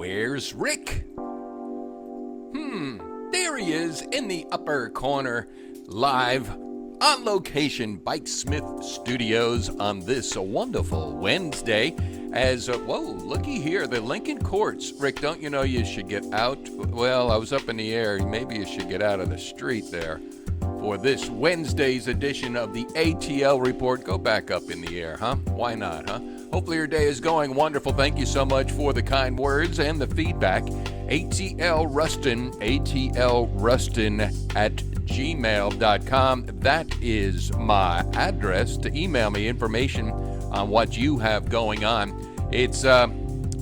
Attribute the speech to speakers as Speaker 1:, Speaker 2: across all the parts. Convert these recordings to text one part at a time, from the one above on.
Speaker 1: Where's Rick? There he is in the upper corner, live on location, Bikesmith Studios on this wonderful Wednesday. Whoa, looky here, the Lincoln Courts. Rick, don't you know you should get out? Well, I was up in the air. Maybe you should get out of the street there for this Wednesday's edition of the ATL Report. Go back up in the air, huh? Why not, huh? Hopefully your day is going wonderful. Thank you so much for the kind words and the feedback. ATL-Ruston, ATL-Ruston at gmail.com. That is my address to email me information on what you have going on. It's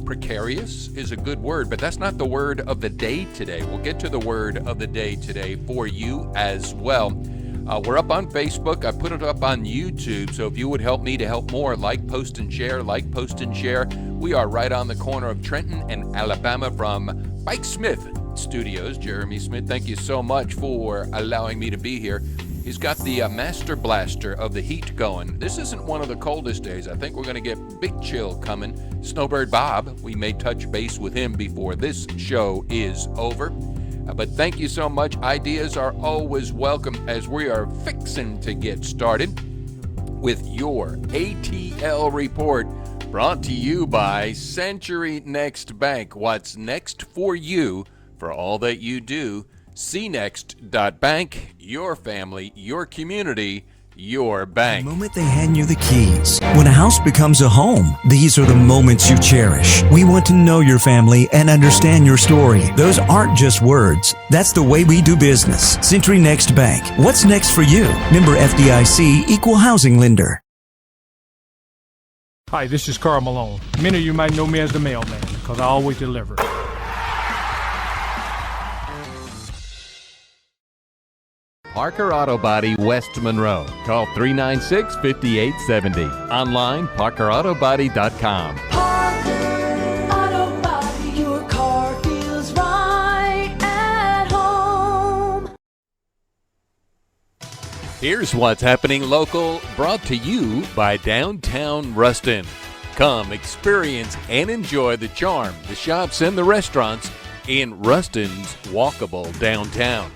Speaker 1: precarious is a good word, but that's not the word of the day today. We'll get to the word of the day today for you as well. We're up on Facebook. I put it up on YouTube, so if you would help me to help more, like, post, and share, like, post, and share. We are right on the corner of Trenton and Alabama from Bikesmith Studios. Jeremy Smith, thank you so much for allowing me to be here. He's got the Master Blaster of the heat going. This isn't one of the coldest days. I think we're going to get big chill coming. Snowbird Bob, we may touch base with him before this show is over. But thank you so much. Ideas are always welcome as we are fixing to get started with your ATL Report, brought to you by Century Next Bank. What's next for you for all that you do? cnext.bank, your family, your community, your bank.
Speaker 2: The moment they hand you the keys, when a house becomes a home, these are the moments you cherish. We want to know your family and understand your story. Those aren't just words. That's the way we do business. Century Next Bank. What's next for you? Member FDIC, Equal Housing Lender.
Speaker 3: Hi, this is Carl Malone. Many of you might know me as the mailman because I always deliver.
Speaker 1: Parker Auto Body, West Monroe. Call 396-5870. Online, parkerautobody.com.
Speaker 4: Parker Auto Body, your car feels right at home.
Speaker 1: Here's what's happening local, brought to you by Downtown Ruston. Come experience and enjoy the charm, the shops, and the restaurants in Ruston's walkable downtown.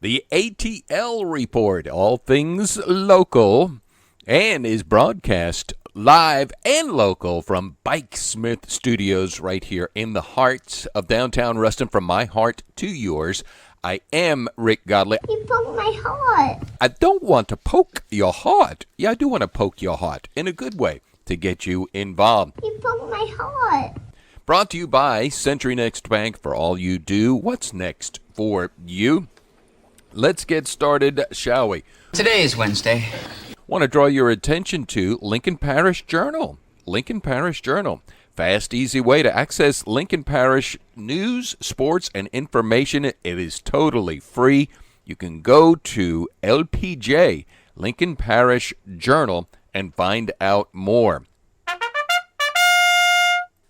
Speaker 1: The ATL Report, all things local, and is broadcast live and local from Bikesmith Studios right here in the heart of downtown Ruston. From my heart to yours, I am Rick Godley.
Speaker 5: You poked my heart.
Speaker 1: I don't want to poke your heart. Yeah, I do want to poke your heart in a good way to get you involved.
Speaker 5: You poked my heart.
Speaker 1: Brought to you by Century Next Bank. For all you do, what's next for you? Let's get started, shall we?
Speaker 6: Today is Wednesday.
Speaker 1: Want to draw your attention to Lincoln Parish Journal. Lincoln Parish Journal. Fast, easy way to access Lincoln Parish news, sports, and information. It is totally free. You can go to LPJ, Lincoln Parish Journal, and find out more.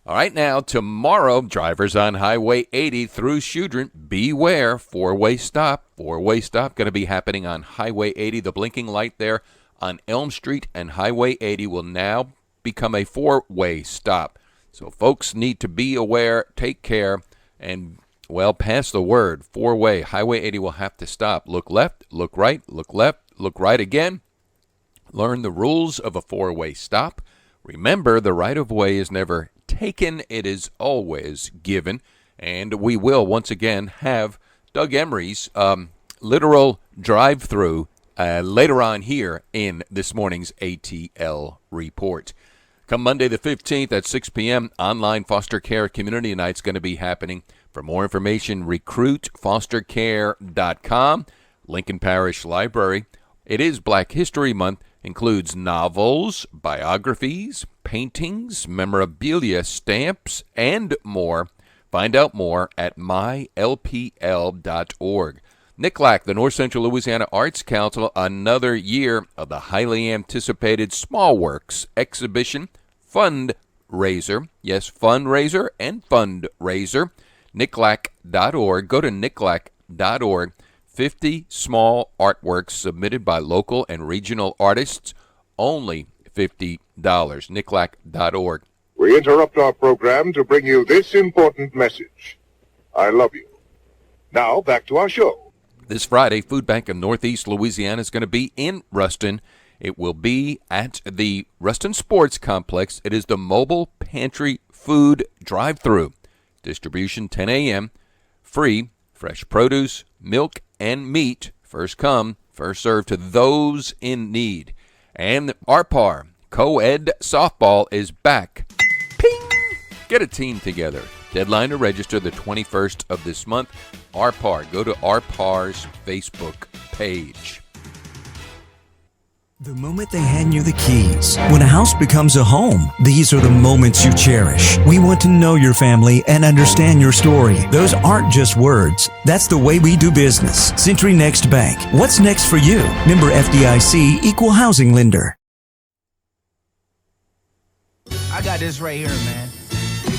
Speaker 1: All right, now, tomorrow, drivers on Highway 80 through Shudron, beware, four-way stop. Four-way stop going to be happening on Highway 80. The blinking light there on Elm Street and Highway 80 will now become a four-way stop. So folks need to be aware, take care, and, well, pass the word. Four-way, Highway 80 will have to stop. Look left, look right, look left, look right again. Learn the rules of a four-way stop. Remember, the right-of-way is never taken, it is always given. And we will once again have Doug Emery's literal drive-through later on here in this morning's ATL Report. Come Monday the 15th at 6 p.m., online foster care community night's going to be happening. For more information, recruitfostercare.com. Lincoln Parish Library. It is Black History Month. Includes novels, biographies, paintings, memorabilia, stamps, and more. Find out more at mylpl.org. NCLAC, the North Central Louisiana Arts Council, another year of the highly anticipated Small Works exhibition fundraiser. Yes, fundraiser and fundraiser. NCLAC.org. Go to NCLAC.org. 50 small artworks submitted by local and regional artists, only $50. NCLAC.org.
Speaker 6: we interrupt our program to bring you this important message. I love you. Now, back to our show.
Speaker 1: This Friday, Food Bank of Northeast Louisiana is going to be in Ruston. It will be at the Ruston Sports Complex. It is the mobile pantry food drive-thru. Distribution 10 a.m. Free, fresh produce, milk, and meat. First come, first served to those in need. And ARPAR, co-ed softball, is back. Ping! Get a team together. Deadline to register the 21st of this month. ARPAR. Go to ARPAR's Facebook page.
Speaker 2: The moment they hand you the keys. When a house becomes a home, these are the moments you cherish. We want to know your family and understand your story. Those aren't just words. That's the way we do business. Century Next Bank. What's next for you? Member FDIC, Equal Housing Lender.
Speaker 7: I got this right here, man.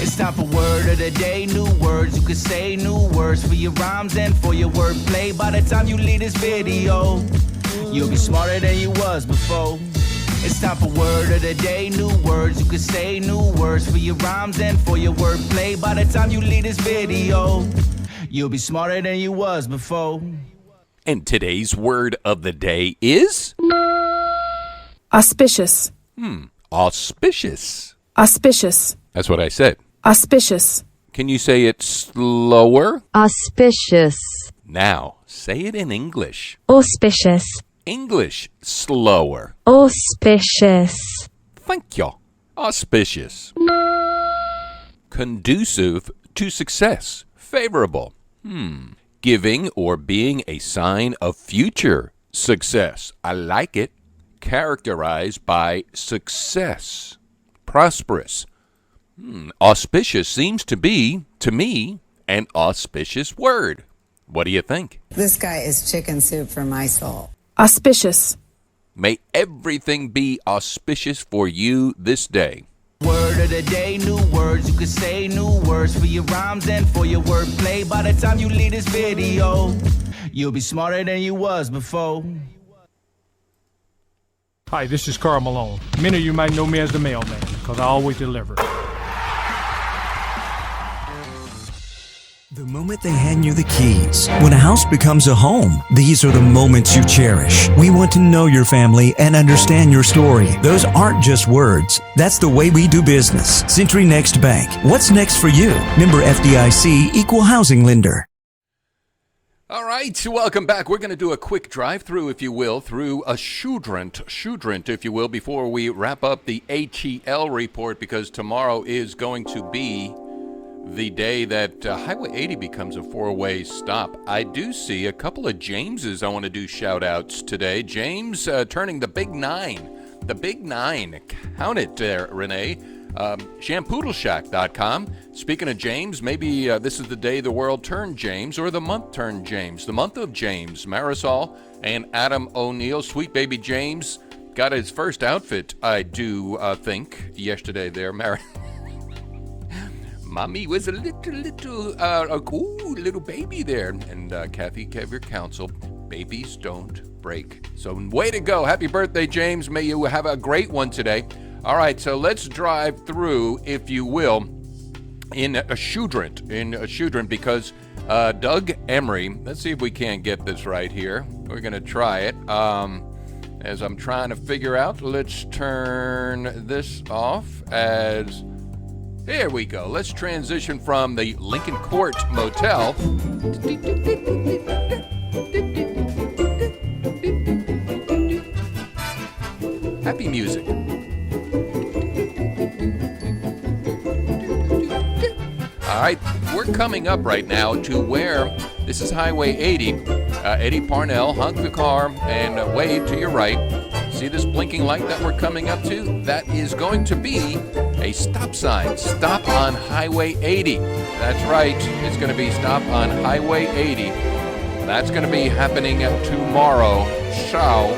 Speaker 7: It's time for word of the day. New words you can say, new words for your rhymes and for your wordplay. By the time you leave this video, you'll be smarter than you was before. It's time for word of the day. New words you can say, new words for your rhymes and for your wordplay. By the time you leave this video, you'll be smarter than you was before.
Speaker 1: And today's word of the day is?
Speaker 8: Auspicious.
Speaker 1: Auspicious.
Speaker 8: Auspicious.
Speaker 1: That's what I said.
Speaker 8: Auspicious.
Speaker 1: Can you say it slower?
Speaker 9: Auspicious.
Speaker 1: Now, say it in English.
Speaker 9: Auspicious.
Speaker 1: English, slower.
Speaker 9: Auspicious.
Speaker 1: Thank you. Auspicious. Conducive to success. Favorable. Giving or being a sign of future success. I like it. Characterized by success. Prosperous. Auspicious seems to be, to me, an auspicious word. What do you think?
Speaker 10: This guy is chicken soup for my soul.
Speaker 8: Auspicious.
Speaker 1: May everything be auspicious for you this day.
Speaker 7: Word of the day, new words you can say, new words for your rhymes and for your wordplay. By the time you leave this video, you'll be smarter than you was before.
Speaker 3: Hi, this is Carl Malone. Many of you might know me as the mailman, because I always deliver.
Speaker 2: The moment they hand you the keys. When a house becomes a home, these are the moments you cherish. We want to know your family and understand your story. Those aren't just words. That's the way we do business. Century Next Bank. What's next for you? Member FDIC, Equal Housing Lender.
Speaker 1: All right, welcome back. We're going to do a quick drive-through, if you will, through a Shudrant, if you will, before we wrap up the ATL report, because tomorrow is going to be the day that Highway 80 becomes a four-way stop. I do see a couple of Jameses I want to do shout-outs today. James turning the big 9. The big 9. Count it there, Renee. Shampoodleshack.com. Speaking of James, maybe this is the day the world turned James, or the month turned James. The month of James. Marisol and Adam O'Neill. Sweet baby James got his first outfit, I do think, yesterday there. Mommy was a little baby there. And Kathy gave your counsel, babies don't break. So way to go. Happy birthday, James. May you have a great one today. All right, so let's drive through, if you will, in a Shudrant, because Doug Emery, let's see if we can't get this right here. We're going to try it. As I'm trying to figure out, let's turn this off as... There we go. Let's transition from the Lincoln Court Motel. Happy music. All right, we're coming up right now to where this is Highway 80. Eddie Parnell, honk the car and wave to your right. See this blinking light that we're coming up to? That is going to be a stop sign. Stop on Highway 80. That's right. It's going to be stop on Highway 80. That's going to be happening tomorrow. So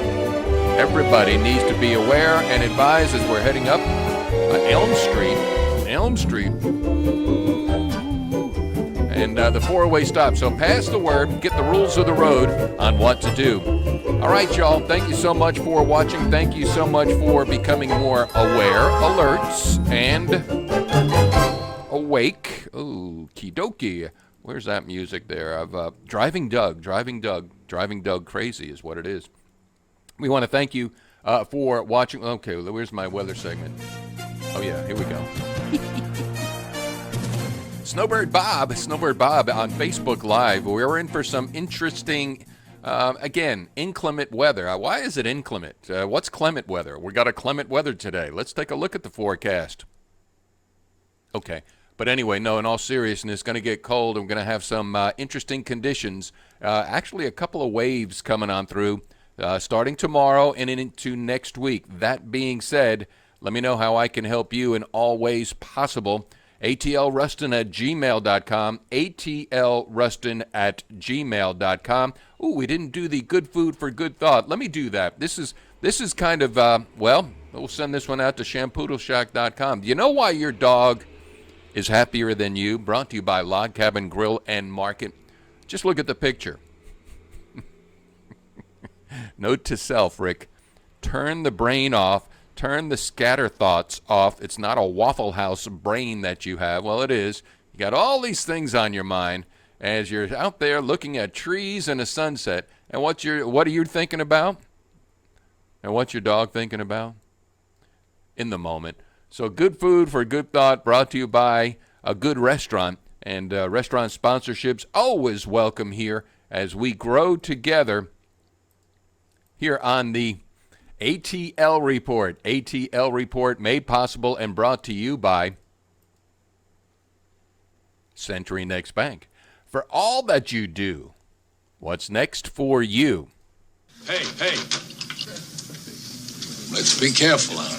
Speaker 1: everybody needs to be aware and advised as we're heading up Elm Street. And the four-way stop. So pass the word, get the rules of the road on what to do. All right, y'all. Thank you so much for watching. Thank you so much for becoming more aware, alerts, and awake. Oh, kidoki. Where's that music there? Of Driving Doug Crazy is what it is. We want to thank you for watching. Okay, where's my weather segment? Oh, yeah, here we go. Snowbird Bob on Facebook Live. We're in for some interesting, again, inclement weather. Why is it inclement? What's clement weather? We got a clement weather today. Let's take a look at the forecast. Okay. But anyway, no, in all seriousness, it's going to get cold. I'm going to have some interesting conditions. Actually, a couple of waves coming on through starting tomorrow and into next week. That being said, let me know how I can help you in all ways possible. ATL-Ruston at gmail.com. ATL-Ruston@gmail.com. Ooh, we didn't do the good food for good thought. Let me do that. This is kind of, well, we'll send this one out to shampoodleshack.com. Do you know why your dog is happier than you? Brought to you by Log Cabin Grill and Market. Just look at the picture. Note to self, Rick. Turn the brain off. Turn the scatter thoughts off. It's not a Waffle House brain that you have. Well, it is. You got all these things on your mind as you're out there looking at trees and a sunset. And what are you thinking about? And what's your dog thinking about? In the moment. So good food for good thought, brought to you by a good restaurant. And restaurant sponsorships always welcome here as we grow together here on the ATL Report. ATL Report made possible and brought to you by Century Next Bank. For all that you do, what's next for you?
Speaker 11: Hey. Let's be careful out here.